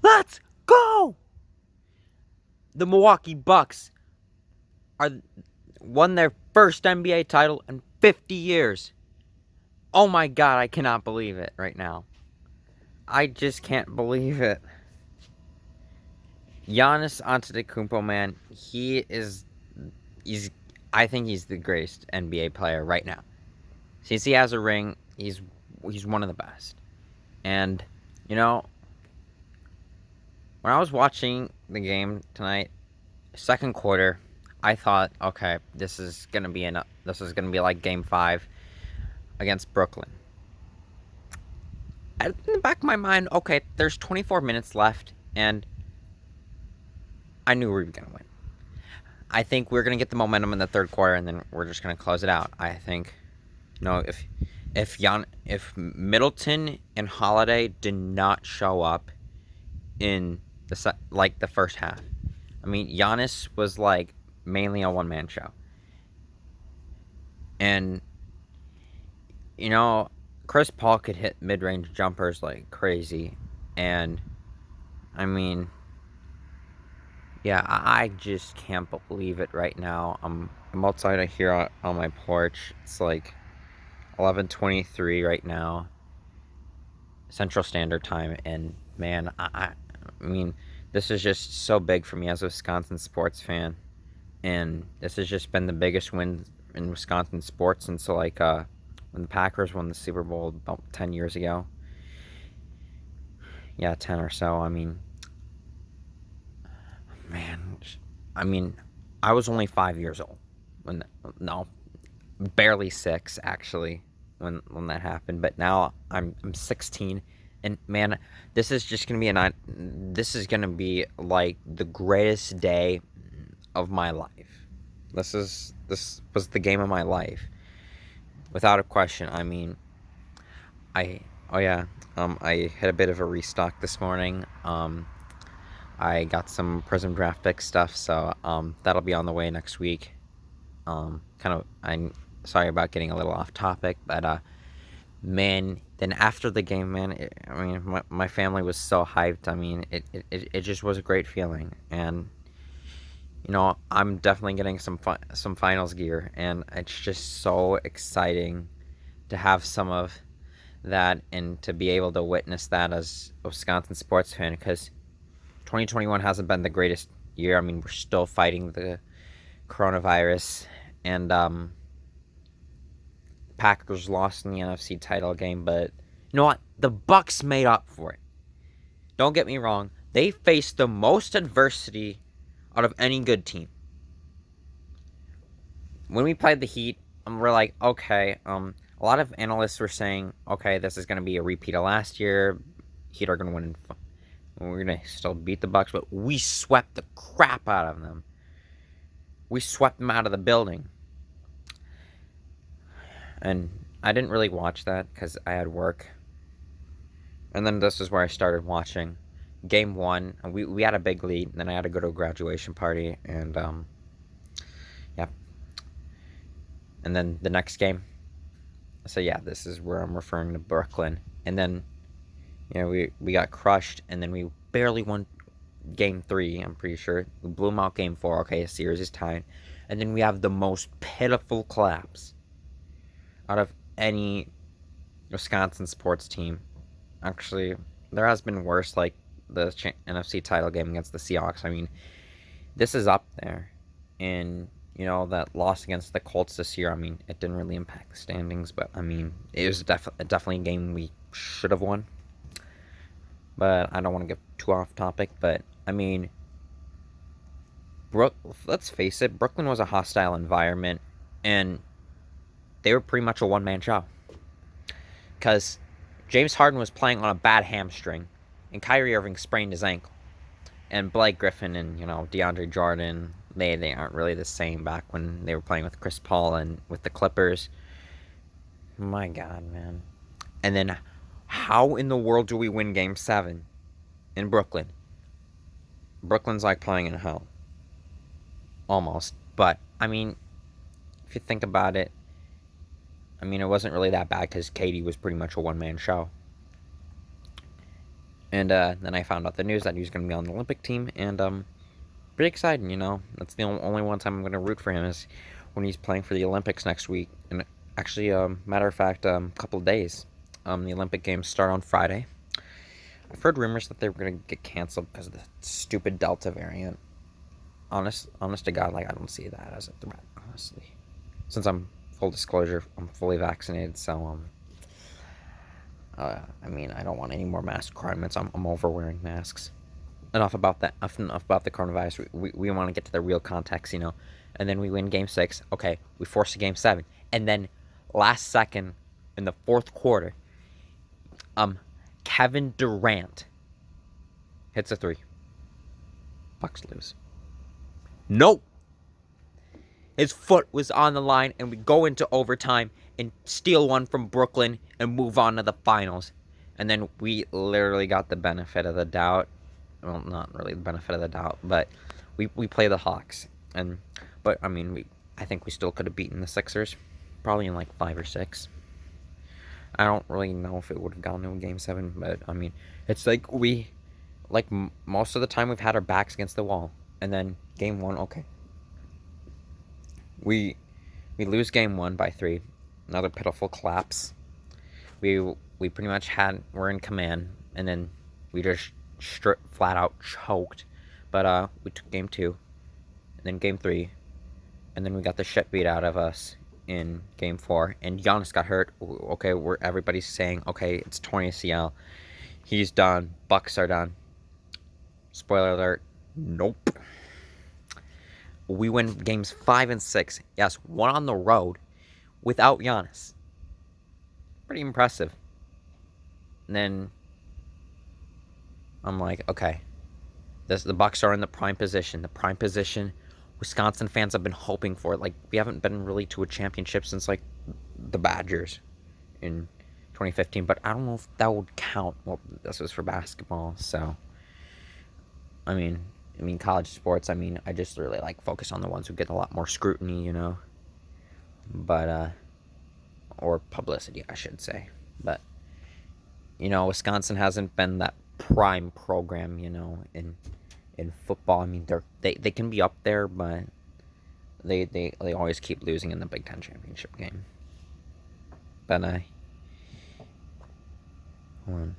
Let's go! The Milwaukee Bucks are won their first NBA title in 50 years. Oh my god, I cannot believe it right now. I just can't believe it. Giannis Antetokounmpo, man, he's I think he's the greatest NBA player right now. Since he has a ring, he's one of the best. And you know, when I was watching the game tonight, second quarter, I thought, okay, this is gonna be like Game 5 against Brooklyn. In the back of my mind, okay, there's 24 minutes left, and I knew we were gonna win. I think we're gonna get the momentum in the third quarter, and then we're just gonna close it out. I think, if Middleton and Holiday did not show up in the first half, I mean, Giannis was like mainly a one-man show, and you know, Chris Paul could hit mid-range jumpers like crazy, and I mean, yeah, I just can't believe it right now. I'm outside here on my porch. It's like 11:23 right now, Central Standard Time, and man, I mean, this is just so big for me as a Wisconsin sports fan, and this has just been the biggest win in Wisconsin sports since when the Packers won the Super Bowl about 10 years ago. Yeah, 10 or so. I mean, man, I mean, I was only 5 years old when, no, barely six actually when that happened. But now I'm 16, and man, this is gonna be like the greatest day of my life. This was the game of my life, without a question. I mean, I oh yeah, I had a bit of a restock this morning. I got some Prism Draft Pick stuff, so that'll be on the way next week. I'm sorry about getting a little off topic, but man, then after the game, man, I mean, my family was so hyped. I mean, it just was a great feeling, and I'm definitely getting some finals gear, and it's just so exciting to have some of that and to be able to witness that as a Wisconsin sports fan, because 2021 hasn't been the greatest year. I mean, we're still fighting the coronavirus, and Packers lost in the NFC title game, but you know what? The Bucks made up for it. Don't get me wrong; they faced the most adversity out of any good team. When we played the Heat, we're like, okay. A lot of analysts were saying, okay, this is going to be a repeat of last year. Heat are going to win. We're going to still beat the Bucks, but we swept the crap out of them. We swept them out of the building. And I didn't really watch that because I had work. And then this is where I started watching. Game 1, we had a big lead, and then I had to go to a graduation party, and yeah. And then the next game. So yeah, this is where I'm referring to Brooklyn. And then, we got crushed, and then we barely won Game 3, I'm pretty sure. We blew them out Game 4. Okay, a series is tied. And then we have the most pitiful collapse out of any Wisconsin sports team. Actually, there has been worse, like the NFC title game against the Seahawks. I mean, this is up there. And, that loss against the Colts this year, I mean, it didn't really impact the standings, but, I mean, it was definitely a game we should have won. But I don't want to get too off topic, but, I mean, let's face it, Brooklyn was a hostile environment, and they were pretty much a one-man show. Because James Harden was playing on a bad hamstring, and Kyrie Irving sprained his ankle. And Blake Griffin and, DeAndre Jordan, they aren't really the same back when they were playing with Chris Paul and with the Clippers. My God, man. And then, how in the world do we win Game 7 in Brooklyn? Brooklyn's like playing in hell. Almost. But, I mean, if you think about it, I mean, it wasn't really that bad because KD was pretty much a one-man show. And then I found out the news that he was going to be on the Olympic team, and pretty exciting, you know. That's the only one time I'm going to root for him is when he's playing for the Olympics next week. And actually, matter of fact, a couple of days. The Olympic Games start on Friday. I've heard rumors that they were going to get canceled because of the stupid Delta variant. Honest to God, like, I don't see that as a threat, honestly. Since full disclosure, I'm fully vaccinated, so, I mean, I don't want any more mask requirements. I'm over wearing masks. Enough about that. Enough about the coronavirus. We want to get to the real context, you know. And then we win Game 6. Okay, we force a Game 7. And then last second in the fourth quarter, Kevin Durant hits a three. Bucks lose. Nope. His foot was on the line, and we go into overtime and steal one from Brooklyn and move on to the finals. And then we literally got the benefit of the doubt. Well, not really the benefit of the doubt, but we play the Hawks. But I mean, I think we still could have beaten the Sixers, probably in like 5 or 6. I don't really know if it would have gone to a Game 7, but I mean, it's like most of the time we've had our backs against the wall, and then Game 1, okay, we lose Game 1 by 3, another pitiful collapse. We pretty much we're in command, and then we just flat out choked. But we took Game 2, and then Game 3, and then we got the shit beat out of us in Game 4, and Giannis got hurt. Okay, everybody's saying, okay, it's torn ACL, he's done, Bucks are done. Spoiler alert, nope. We win Games 5 and 6, yes, one on the road, without Giannis. Pretty impressive. And then I'm like, okay, the Bucks are in the prime position. The prime position Wisconsin fans have been hoping for. Like, we haven't been really to a championship since like the Badgers in 2015. But I don't know if that would count. Well, this was for basketball, so I mean, college sports. I mean, I just really like focus on the ones who get a lot more scrutiny, you know. But or publicity, I should say. But you know, Wisconsin hasn't been that prime program, you know, in football. I mean, they can be up there, but they always keep losing in the Big Ten championship game. But hold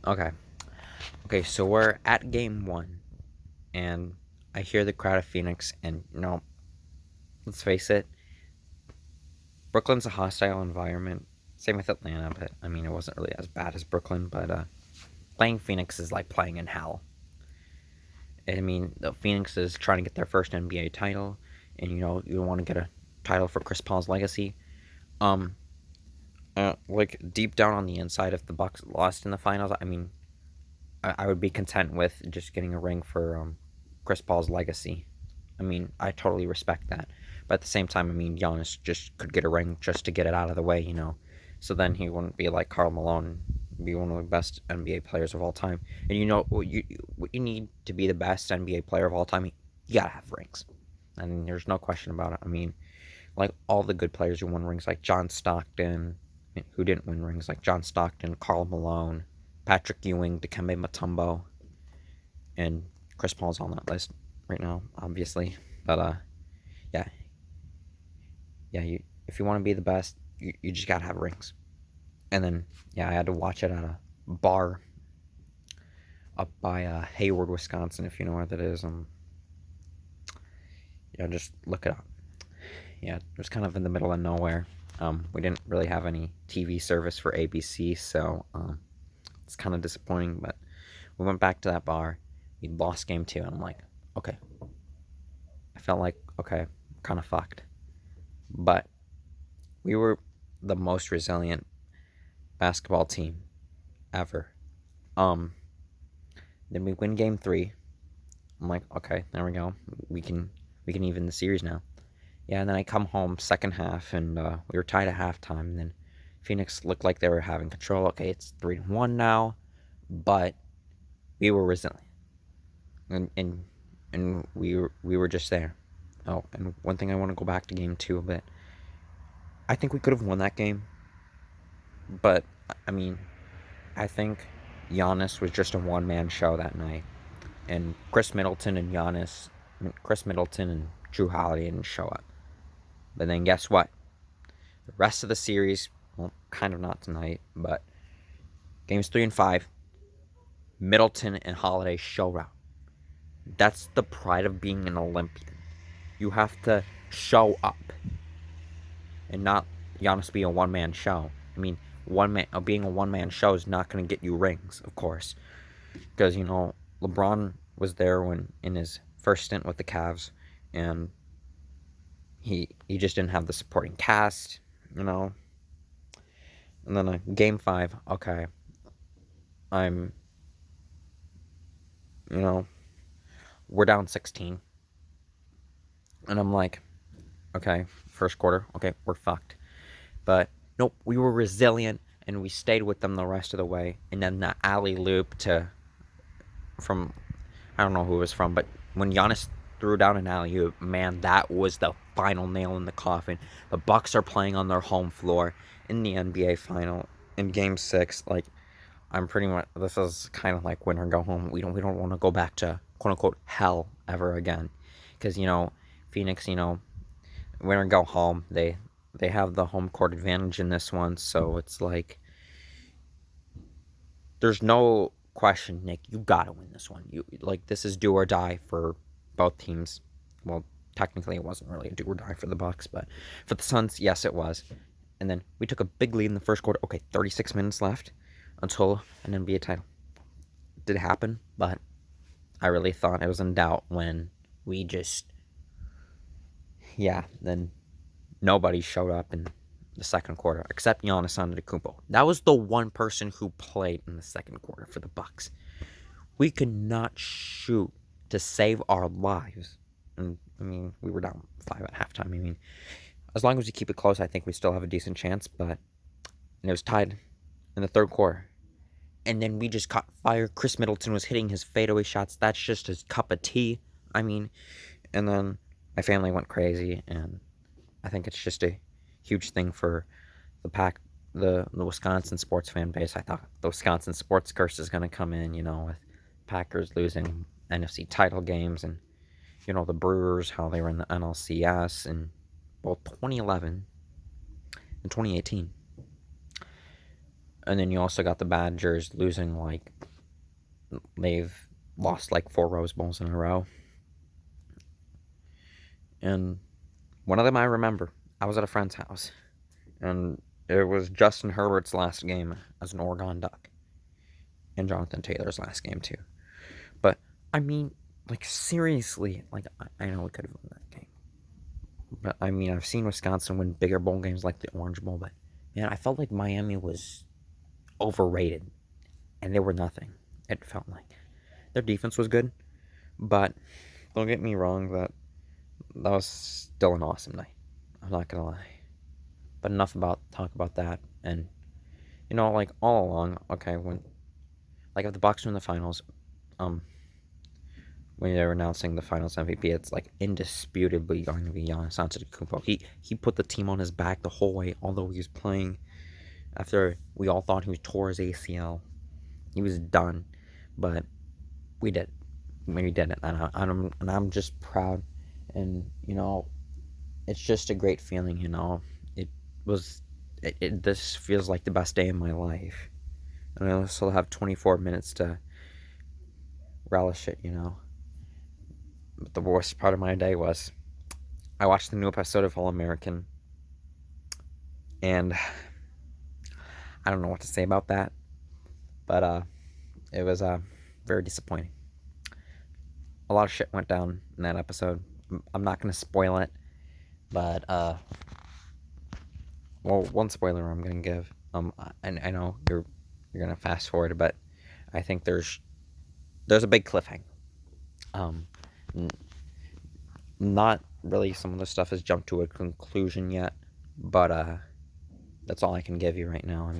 on. Okay, so we're at Game 1, and I hear the crowd of Phoenix, and you know, let's face it, Brooklyn's a hostile environment. Same with Atlanta, but I mean, it wasn't really as bad as Brooklyn. But playing Phoenix is like playing in hell. I mean, the Phoenix is trying to get their first NBA title, and you know, you want to get a title for Chris Paul's legacy. Like deep down on the inside, if the Bucks lost in the finals, I mean, I would be content with just getting a ring for Chris Paul's legacy. I mean, I totally respect that, but at the same time, I mean, Giannis just could get a ring just to get it out of the way, you know. So then he wouldn't be like Karl Malone, be one of the best NBA players of all time. And you know what you need to be the best NBA player of all time, you gotta have rings. And there's no question about it. I mean, like all the good players who won rings, like John Stockton, who didn't win rings, like John Stockton, Karl Malone, Patrick Ewing, Dikembe Mutombo, and Chris Paul's on that list right now, obviously. But yeah, if you want to be the best, you just gotta have rings. And then yeah, I had to watch it at a bar up by Hayward, Wisconsin, if you know where that is. Yeah, just look it up. Yeah, it was kind of in the middle of nowhere. We didn't really have any TV service for ABC, so it's kind of disappointing. But we went back to that bar. We lost Game 2, and I'm like, okay. I felt like, okay, kind of fucked. But we were the most resilient basketball team ever. Then we win Game 3. I'm like, okay, there we go. We can even the series now. Yeah, and then I come home second half, and we were tied at halftime. And then Phoenix looked like they were having control. Okay, it's 3-1 now, but we were resilient, and we were just there. Oh, and one thing I want to go back to Game 2 a bit. I think we could have won that game, but I mean, I think Giannis was just a one-man show that night, and Chris Middleton and Drew Holiday didn't show up. But then guess what? The rest of the series, well, kind of not tonight, but games 3 and 5, Middleton and Holiday show up. That's the pride of being an Olympian. You have to show up, and not Giannis be a one-man show. I mean, being a one-man show is not going to get you rings, of course, because LeBron was there when in his first stint with the Cavs, and he just didn't have the supporting cast, And then game 5, okay, we're down 16, and I'm like, okay, first quarter, okay, we're fucked. But nope, we were resilient, and we stayed with them the rest of the way. And then the alley-oop from, I don't know who it was from, but when Giannis threw down an alley-oop, man, that was the final nail in the coffin. The Bucks are playing on their home floor in the NBA final in Game 6. Like, I'm pretty much, this is kind of like win or go home. We don't want to go back to quote-unquote hell ever again. Because, Phoenix, win or go home. They have the home court advantage in this one, so it's like there's no question, Nick. You gotta win this one. This is do or die for both teams. Well, technically, it wasn't really a do or die for the Bucks, but for the Suns, yes, it was. And then we took a big lead in the first quarter. Okay, 36 minutes left until an NBA title. Did happen, but I really thought it was in doubt when we just, then nobody showed up in the second quarter except Giannis Antetokounmpo. That was the one person who played in the second quarter for the Bucks. We could not shoot to save our lives. And we were down 5 at halftime. As long as we keep it close, I think we still have a decent chance. And it was tied in the third quarter. And then we just caught fire. Chris Middleton was hitting his fadeaway shots. That's just his cup of tea. And then my family went crazy, and I think it's just a huge thing for the Wisconsin sports fan base. I thought the Wisconsin sports curse is going to come in, with Packers losing NFC title games, and, the Brewers, how they were in the NLCS in both 2011 and 2018. And then you also got the Badgers losing, they've lost 4 Rose Bowls in a row. And one of them I remember, I was at a friend's house, and it was Justin Herbert's last game as an Oregon Duck, and Jonathan Taylor's last game too. But seriously, I know we could have won that game, but I've seen Wisconsin win bigger bowl games like the Orange Bowl, but man, I felt like Miami was overrated, and they were nothing. It felt like their defense was good, but don't get me wrong, that was still an awesome night. I'm not gonna lie. But enough talk about that. And all along, okay, when if the Bucks win the finals, when they were announcing the finals MVP, it's indisputably going to be Giannis Antetokounmpo. He put the team on his back the whole way, although he was playing after we all thought he tore his ACL. He was done, but we did. We did it, and I'm just proud. And it's just a great feeling. This feels like the best day of my life, and I still have 24 minutes to relish it. But the worst part of my day was I watched the new episode of All American, and I don't know what to say about that, but it was very disappointing. A lot of shit went down in that episode. I'm not gonna spoil it, but one spoiler I'm gonna give. I know you're gonna fast forward, but I think there's a big cliffhanger. Not really. Some of the stuff has jumped to a conclusion yet, but that's all I can give you right now.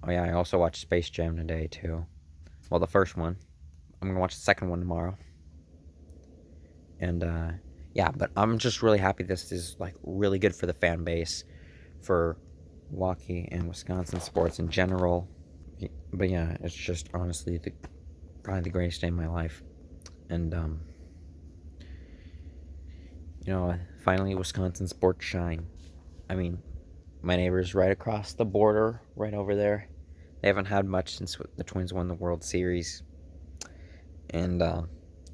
I also watched Space Jam today too. Well, the first one. I'm gonna watch the second one tomorrow. And but I'm just really happy this is really good for the fan base, for Milwaukee and Wisconsin sports in general. But yeah, it's just honestly probably the greatest day of my life. And finally Wisconsin sports shine. I mean, my neighbor's right across the border, right over there. They haven't had much since the Twins won the World Series, and you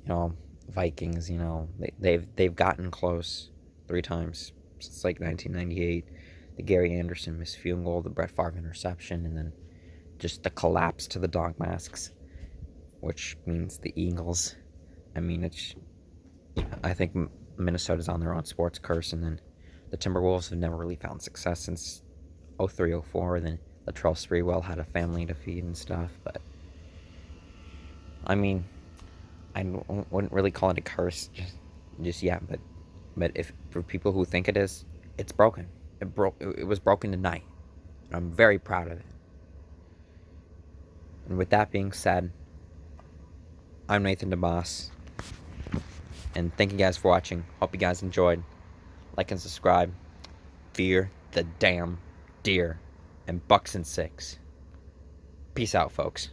know, Vikings. They've gotten close 3 times since like 1998. The Gary Anderson missed field goal, the Brett Favre interception, and then just the collapse to the dog masks, which means the Eagles. I mean, I think Minnesota's on their own sports curse, and then the Timberwolves have never really found success since 03, 04. Then Latrell Sprewell had a family to feed and stuff. But I mean, I wouldn't really call it a curse just yet. But if for people who think it is, it's broken. It broke. It was broken tonight. And I'm very proud of it. And with that being said, I'm Nathan DeBoss, and thank you guys for watching. Hope you guys enjoyed. Like and subscribe. Fear the damn deer, and Bucks and 6. Peace out, folks.